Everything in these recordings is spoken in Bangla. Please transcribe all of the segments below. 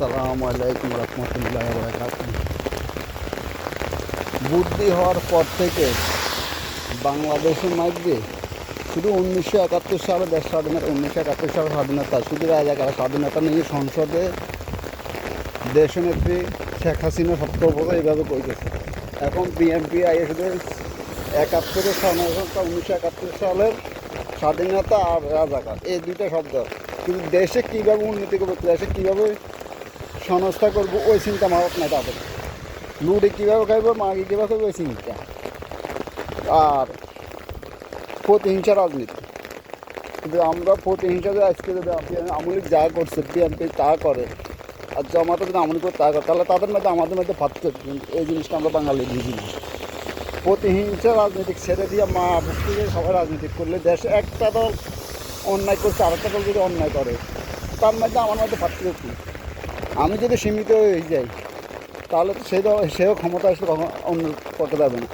আসসালামু আলাইকুম রহমতুল্লাহ বারাকাতুহু। বুদ্ধি হওয়ার পর থেকে বাংলাদেশের মধ্যে শুধু 1971 সালে দেশ স্বাধীনতা, 1971 সালে স্বাধীনতা, শুধু রাজাকার স্বাধীনতা নিয়ে সংসদে দেশনেত্রী শেখ হাসিনা 70 বছর এইভাবে করেছে। এখন বিএনপি আইএসদের 71 স্বাধীনতা, 1971 সালের স্বাধীনতা আর রাজাকার এই দুইটা শব্দ, কিন্তু দেশে কীভাবে উন্নতি করবো, দেশে কীভাবে সংস্থা করবো ওই চিন্তা মারত না তাদের। লুডে কীভাবে খাইবো, মাগি কীভাবে খাইবো ওই চিন্তা, আর প্রতিহিংসা রাজনীতি। কিন্তু আমরা প্রতিহিংসা আজকে যদি আমলিক যা করছে, বিএনপি তা করে, আর জমাতে যদি আমলি করে তা করে, তাহলে তাদের মধ্যে আমাদের মধ্যে পার্থক্য। এই জিনিসটা আমরা বাঙালি বুঝি না। প্রতিহিংসা রাজনীতি ছেড়ে দিয়ে মা বুঝতে দিয়ে সবাই রাজনীতি করলে দেশে একটা দল অন্যায় করছে, আরেকটা দল যদি অন্যায় করে, তার মধ্যে আমার মধ্যে পার্থক্য কী? আমি যদি সীমিত হয়ে যাই তাহলে তো সেও ক্ষমতা আসলে কখনো অন্য করতে পারবে না।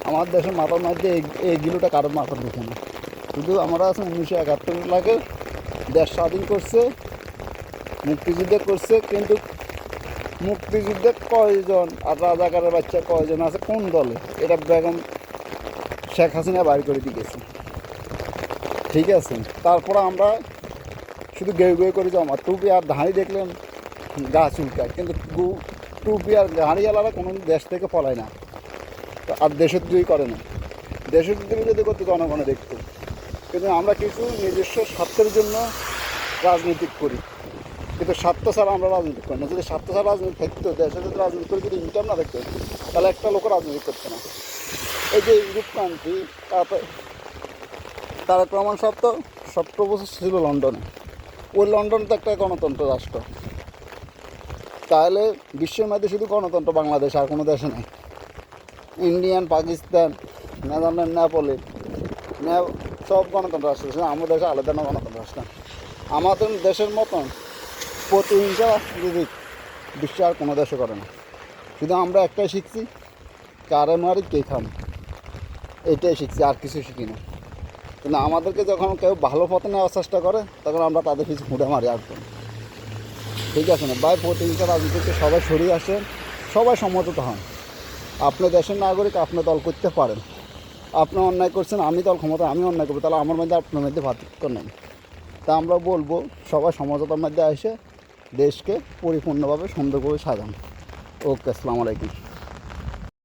আমার দেশের মাথার মধ্যে এইগুলোটা কারোর মাথার ঢুকে না। শুধু আমরা আছে 1971 লাগে দেশ স্বাধীন করছে, মুক্তিযুদ্ধ করছে, কিন্তু মুক্তিযুদ্ধে কয়জন আর রাজাকারের বাচ্চা কয়জন আছে কোন দলে, এটা বেগম শেখ হাসিনা বাইর করে দিয়েছে। ঠিক আছে, তারপরে আমরা শুধু গেউ গেউ করে জমা টুপি আর ধাঁড়ি দেখলেন গা চুলকায়, কিন্তু টুপি আর ধাঁড়িওয়ালারা কোনো দেশ থেকে পলায় না, আর দেশদ্রোহী করে না। দেশদ্রোহী যদি করতে জনগণে দেখতো, কিন্তু আমরা কিছু নিজস্ব স্বার্থের জন্য রাজনীতি করি, কিন্তু স্বার্থ ছাড়া আমরা রাজনীতি করি না। যদি স্বার্থ ছাড়া রাজনীতি থাকতো, দেশে যদি রাজনীতি করে যদি ইনকাম না থাকতো, তাহলে একটা লোক রাজনীতি করতো না। এই যে ইউরোপ কান্ট্রি, তারপর তারেক রহমান সাহেব তো 17 বছর ছিল লন্ডনে। ওই লন্ডন তো একটা গণতন্ত্র রাষ্ট্র, তাহলে বিশ্বের মধ্যে শুধু গণতন্ত্র বাংলাদেশ, আর কোনো দেশে নেই। ইন্ডিয়ান, পাকিস্তান, নেদারল্যান্ড, সব গণতন্ত্র রাষ্ট্র, আমাদের দেশে আলাদা না গণতন্ত্র রাষ্ট্র। আমাদের দেশের মতন প্রতিহিংসা যদি বিশ্বে আর কোনো দেশে করে না। শুধু আমরা একটাই শিখছি, কারে মারি কে খাম, এইটাই শিখছি, আর কিছু শিখি না। কিন্তু আমাদেরকে যখন কেউ ভালো পথে নেওয়ার চেষ্টা করে, তখন আমরা তাদের কিছু ঘুরে মারি আসবো। ঠিক আছে না ভাই? প্রতিহিংসা রাজনীতিতে সবাই সরিয়ে আসেন, সবাই সমঝোত হন। আপনি দেশের নাগরিক, আপনি দল করতে পারেন। আপনি অন্যায় করছেন, আমি দল ক্ষমতা, আমি অন্যায় করবো, তাহলে আমার মধ্যে আপনার মধ্যে পার্থক্য নেই। তা আমরা বলবো সবাই সমঝোতার মধ্যে এসে দেশকে পরিপূর্ণভাবে সুন্দরভাবে সাজান। ওকে, আসসালামু আলাইকুম।